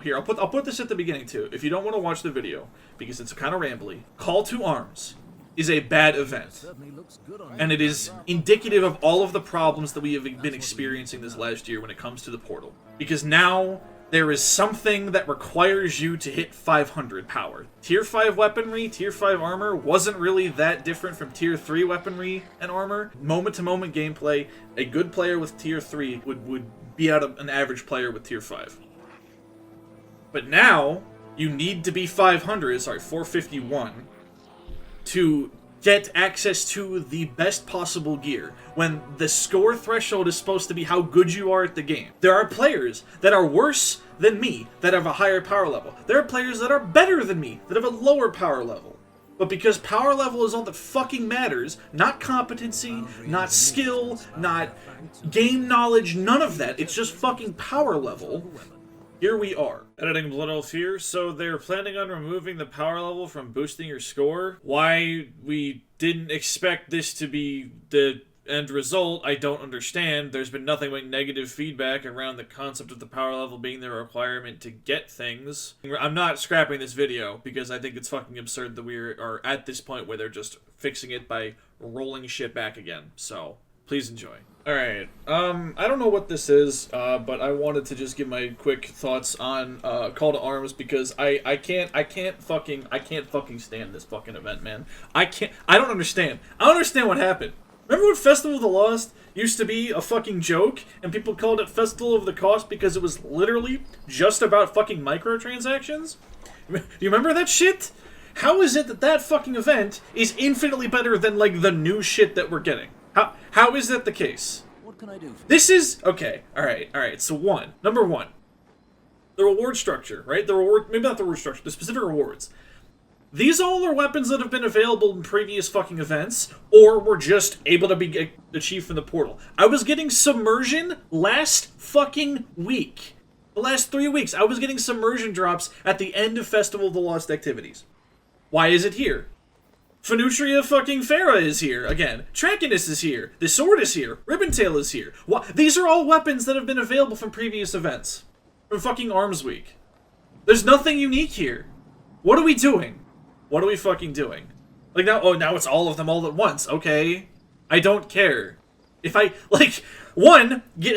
Here, I'll put this at the beginning too. If you don't want to watch the video because it's kind of rambly, Call to Arms is a bad event, and it is indicative of all of the problems that we have been experiencing this last year when it comes to the portal. Because now there is something that requires you to hit 500 power. Tier 5 weaponry, Tier 5 armor wasn't really that different from Tier 3 weaponry and armor. Moment-to-moment gameplay, a good player with Tier 3 would beat out an average player with Tier 5. But now, you need to be 451, to get access to the best possible gear, when the score threshold is supposed to be how good you are at the game. There are players that are worse than me that have a higher power level. There are players that are better than me that have a lower power level. But because power level is all that fucking matters, not competency, not skill, not game knowledge, none of that, it's just fucking power level, here we are. Editing Blood Elf here. So they're planning on removing the power level from boosting your score. Why we didn't expect this to be the end result, I don't understand. There's been nothing but negative feedback around the concept of the power level being the requirement to get things. I'm not scrapping this video because I think it's fucking absurd that we are at this point where they're just fixing it by rolling shit back again. So please enjoy. Alright, I don't know what this is, but I wanted to just give my quick thoughts on, Call to Arms, because I can't fucking stand this fucking event, man. I don't understand. I don't understand what happened. Remember when Festival of the Lost used to be a fucking joke, and people called it Festival of the Cost because it was literally just about fucking microtransactions? You remember that shit? How is it that that fucking event is infinitely better than, like, the new shit that we're getting? How is that the case? What can I do for this is okay. All right. So number one, the reward structure, right? Maybe not the reward structure, the specific rewards. These all are weapons that have been available in previous fucking events, or were just able to be achieved from the portal. I was getting submersion last fucking week. The last 3 weeks, I was getting submersion drops at the end of Festival of the Lost activities. Why is it here? Fenutria fucking Farah is here, again. Trakinus is here. The Sword is here. Ribbontail is here. These are all weapons that have been available from previous events. From fucking Arms Week. There's nothing unique here. What are we doing? What are we fucking doing? Like now, oh, now it's all of them all at once. Okay. I don't care. If I, like,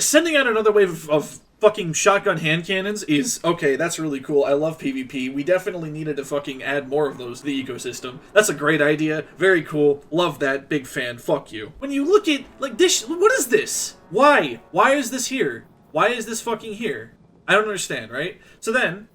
sending out another wave of fucking shotgun hand cannons is, okay, that's really cool. I love PvP. We definitely needed to fucking add more of those to the ecosystem. That's a great idea. Very cool. Love that. Big fan. Fuck you. When you look at, like, this, what is this? Why? Why is this here? Why is this fucking here? I don't understand, right? So then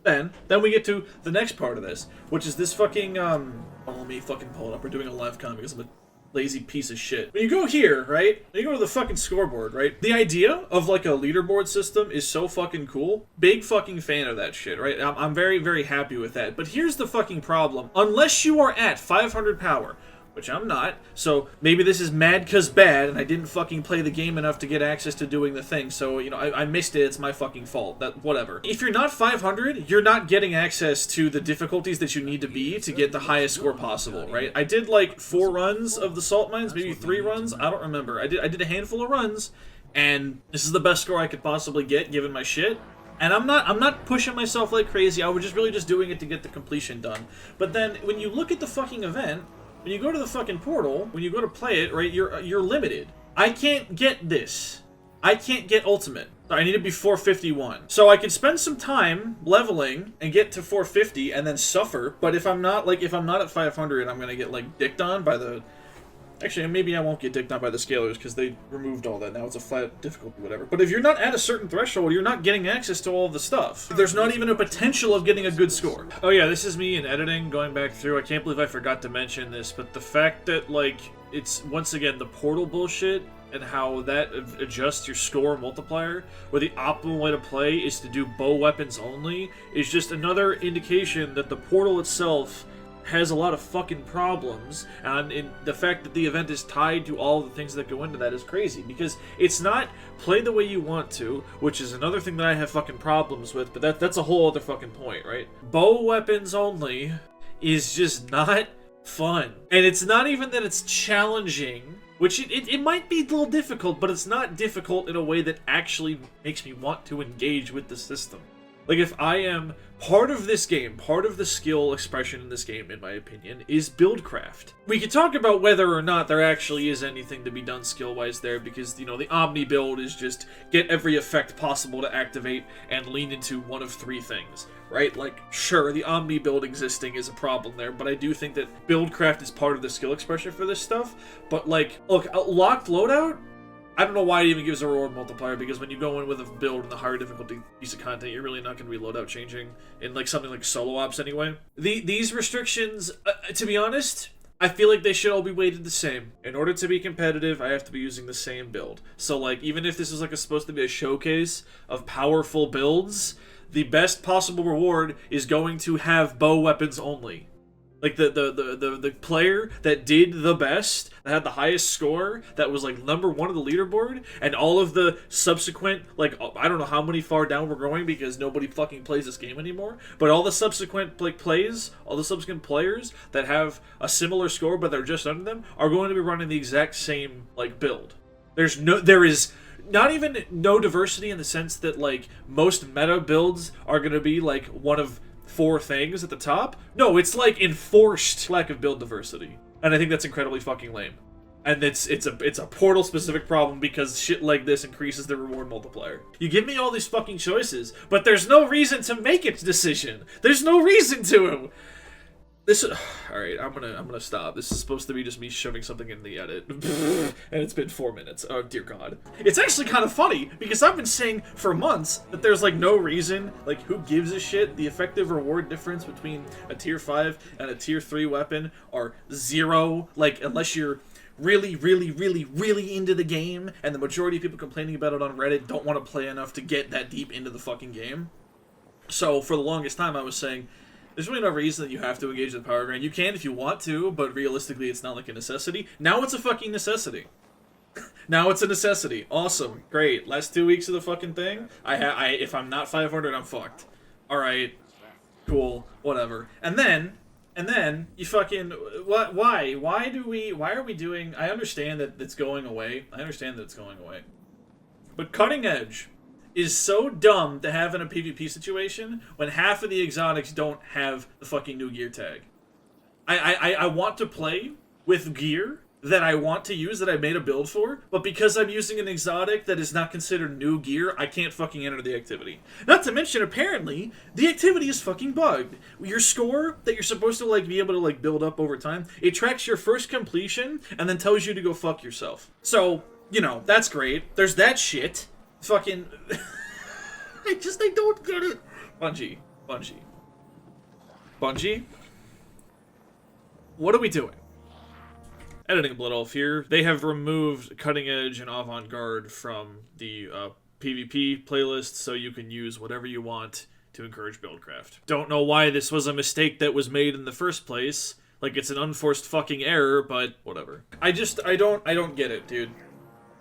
we get to the next part of this, which is this fucking, let me fucking pull it up. We're doing a live con because I'm a lazy piece of shit. When you go here, right? When you go to the fucking scoreboard, right? The idea of, like, a leaderboard system is so fucking cool. Big fucking fan of that shit, right? I'm very, very happy with that. But here's the fucking problem. Unless you are at 500 power, which I'm not, so maybe this is mad 'cause bad, and I didn't fucking play the game enough to get access to doing the thing, so, you know, I missed it, it's my fucking fault, whatever. If you're not 500, you're not getting access to the difficulties that you need to be to get the highest score possible, right? I did, like, 4 runs of the salt mines, maybe 3 runs, I don't remember. I did a handful of runs, and this is the best score I could possibly get, given my shit. And I'm not pushing myself like crazy, I was just really just doing it to get the completion done. But then, when you look at the fucking event, when you go to the fucking portal, when you go to play it, right, you're limited. I can't get this. I can't get ultimate. I need to be 451. So I could spend some time leveling and get to 450 and then suffer, but if I'm not at 500, I'm gonna get, like, dicked on by the... Actually, maybe I won't get dicked on by the scalers because they removed all that. Now it's a flat difficulty, whatever. But if you're not at a certain threshold, you're not getting access to all of the stuff. There's not even a potential of getting a good score. Oh yeah, this is me in editing, going back through. I can't believe I forgot to mention this, but the fact that, like, it's, once again, the portal bullshit and how that adjusts your score multiplier, where the optimal way to play is to do bow weapons only, is just another indication that the portal itself has a lot of fucking problems, and the fact that the event is tied to all the things that go into that is crazy, because it's not play the way you want to, which is another thing that I have fucking problems with, but that's a whole other fucking point, right? Bow weapons only is just not fun. And it's not even that it's challenging, which it might be a little difficult, but it's not difficult in a way that actually makes me want to engage with the system. Like, if I am part of this game, part of the skill expression in this game, in my opinion, is buildcraft. We could talk about whether or not there actually is anything to be done skill-wise there, because, you know, the Omni build is just get every effect possible to activate and lean into one of three things, right? Like, sure, the Omni build existing is a problem there, but I do think that buildcraft is part of the skill expression for this stuff. But, like, look, locked loadout, I don't know why it even gives a reward multiplier, because when you go in with a build in the higher difficulty piece of content, you're really not going to be loadout changing in like something like solo ops anyway. These restrictions, to be honest, I feel like they should all be weighted the same. In order to be competitive, I have to be using the same build. So like, even if this is like supposed to be a showcase of powerful builds, the best possible reward is going to have bow weapons only. Like, the player that did the best, that had the highest score, that was, like, #1 of the leaderboard, and all of the subsequent, like, I don't know how many far down we're going because nobody fucking plays this game anymore, but all the subsequent, like, all the subsequent players that have a similar score but they're just under them are going to be running the exact same, like, build. There is not even no diversity in the sense that, like, most meta builds are going to be, like, one of 4 things at the top. No, it's like enforced lack of build diversity, and I think that's incredibly fucking lame. And it's a Portal specific problem because shit like this increases the reward multiplier. You give me all these fucking choices, but there's no reason to make a decision. There's no reason to. All right, I'm gonna stop. This is supposed to be just me shoving something in the edit, and it's been 4 minutes. Oh dear God! It's actually kind of funny because I've been saying for months that there's like no reason, like who gives a shit? The effective reward difference between a tier 5 and a tier 3 weapon are 0. Like unless you're really, really, really, really into the game, and the majority of people complaining about it on Reddit don't want to play enough to get that deep into the fucking game. So for the longest time, I was saying, there's really no reason that you have to engage the power grind. You can if you want to, but realistically, it's not like a necessity. Now it's a fucking necessity. Now it's a necessity. Awesome. Great. Last 2 weeks of the fucking thing, if I'm not 500, I'm fucked. Alright. Cool. Whatever. And then, you fucking, why? Why are we doing, I understand that it's going away. But Cutting Edge is so dumb to have in a PvP situation when half of the exotics don't have the fucking new gear tag. I want to play with gear that I want to use, that I made a build for, but because I'm using an exotic that is not considered new gear, I can't fucking enter the activity. Not to mention, apparently, the activity is fucking bugged. Your score that you're supposed to, like, be able to, like, build up over time, it tracks your first completion and then tells you to go fuck yourself. So, you know, that's great. There's that shit. Fucking... I don't get it. Bungie. What are we doing? Editing Blood Elf here. They have removed Cutting Edge and Avant-Garde from the PvP playlist, so you can use whatever you want to encourage buildcraft. Don't know why this was a mistake that was made in the first place. Like, it's an unforced fucking error, but whatever. I don't get it, dude.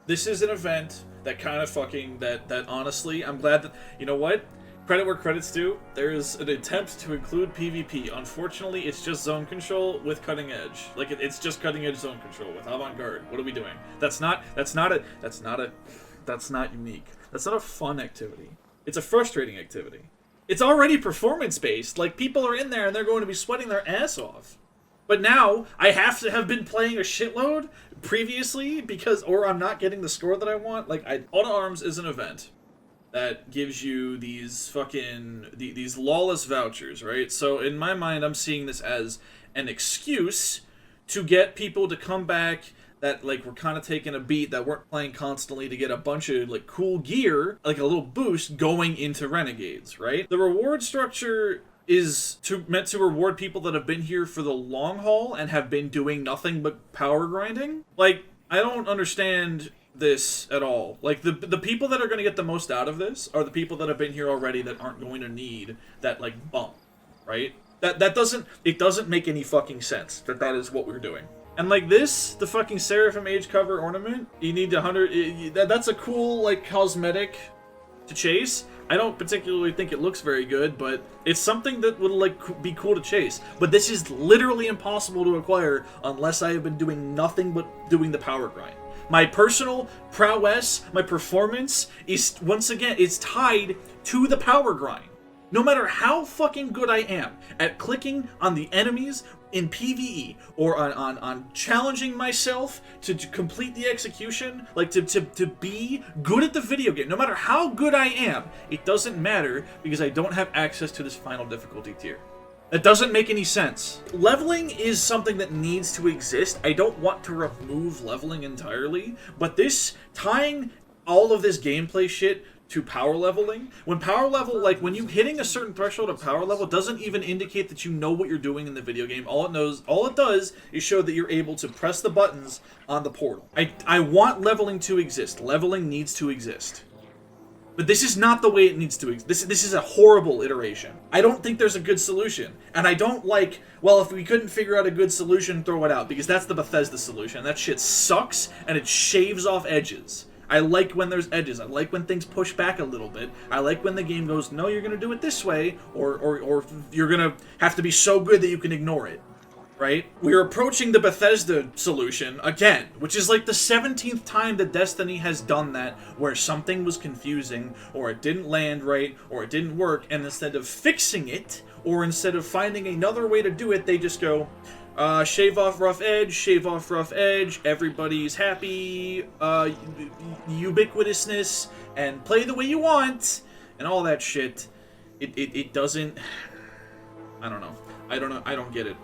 This is an event that kind of fucking, that honestly, I'm glad that, you know what? Credit where credit's due. There's an attempt to include PvP. Unfortunately, it's just zone control with Cutting Edge. Like, it's just Cutting Edge zone control with Avant-Garde. What are we doing? That's not unique. That's not a fun activity. It's a frustrating activity. It's already performance-based. Like, people are in there and they're going to be sweating their ass off. But now, I have to have been playing a shitload previously or I'm not getting the score that I want. Like, All to Arms is an event that gives you these fucking, these lawless vouchers, right? So in my mind, I'm seeing this as an excuse to get people to come back that, like, were kind of taking a beat, that weren't playing constantly, to get a bunch of, like, cool gear, like a little boost going into Renegades, right? The reward structure is meant to reward people that have been here for the long haul and have been doing nothing but power grinding. Like, I don't understand this at all. Like, the people that are going to get the most out of this are the people that have been here already that aren't going to need that, like, bump, right? It doesn't make any fucking sense that is what we're doing. And like this, the fucking Seraphim Age cover ornament, you need 100, that's a cool, like, cosmetic to chase. I don't particularly think it looks very good, but it's something that would, like, be cool to chase. But this is literally impossible to acquire unless I have been doing nothing but doing the power grind. My personal prowess, my performance is, once again, is tied to the power grind. No matter how fucking good I am at clicking on the enemies in PvE, or on challenging myself to complete the execution, like to be good at the video game, no matter how good I am, it doesn't matter because I don't have access to this final difficulty tier. That doesn't make any sense. Leveling is something that needs to exist. I don't want to remove leveling entirely, but this, tying all of this gameplay shit to power leveling, when you hitting a certain threshold of power level doesn't even indicate that you know what you're doing in the video game. All it does is show that you're able to press the buttons on the portal. I want leveling to exist. Leveling needs to exist. But this is not the way it needs to exist. This is a horrible iteration. I don't think there's a good solution. And I don't like, well, if we couldn't figure out a good solution, throw it out. Because that's the Bethesda solution. That shit sucks, and it shaves off edges. I like when there's edges. I like when things push back a little bit. I like when the game goes, no, you're going to do it this way, or you're going to have to be so good that you can ignore it, right? We're approaching the Bethesda solution again, which is like the 17th time that Destiny has done that, where something was confusing, or it didn't land right, or it didn't work, and instead of fixing it, or instead of finding another way to do it, they just go, shave off rough edge, everybody's happy, ubiquitousness, and play the way you want, and all that shit. It doesn't... I don't know. I don't get it.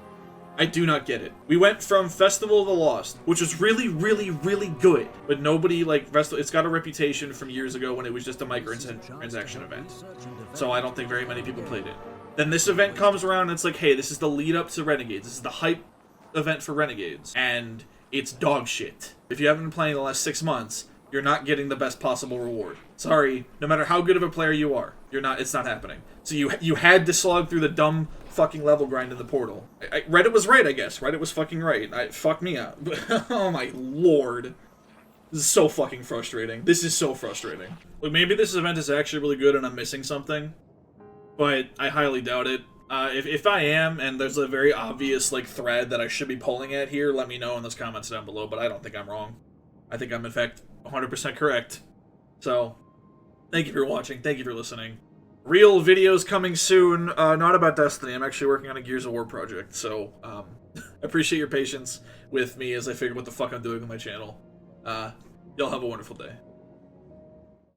I do not get it. We went from Festival of the Lost, which was really, really, really good, but nobody, like, it's got a reputation from years ago when it was just a microtransaction event. So I don't think very many people played it. Then this event comes around and it's like, hey, this is the lead up to Renegades. This is the hype event for Renegades. And it's dog shit. If you haven't been playing the last 6 months, you're not getting the best possible reward. Sorry, no matter how good of a player you are, it's not happening. So you had to slog through the dumb fucking level grind in the portal. Reddit was right, I guess. Reddit was fucking right. Fuck me up. Oh my lord. This is so fucking frustrating. This is so frustrating. Look, maybe this event is actually really good and I'm missing something, but I highly doubt it. If I am, and there's a very obvious, like, thread that I should be pulling at here, let me know in those comments down below, but I don't think I'm wrong. I think I'm, in fact, 100% correct. So, thank you for watching, thank you for listening. Real videos coming soon, not about Destiny. I'm actually working on a Gears of War project, so, appreciate your patience with me as I figure what the fuck I'm doing with my channel. Y'all have a wonderful day.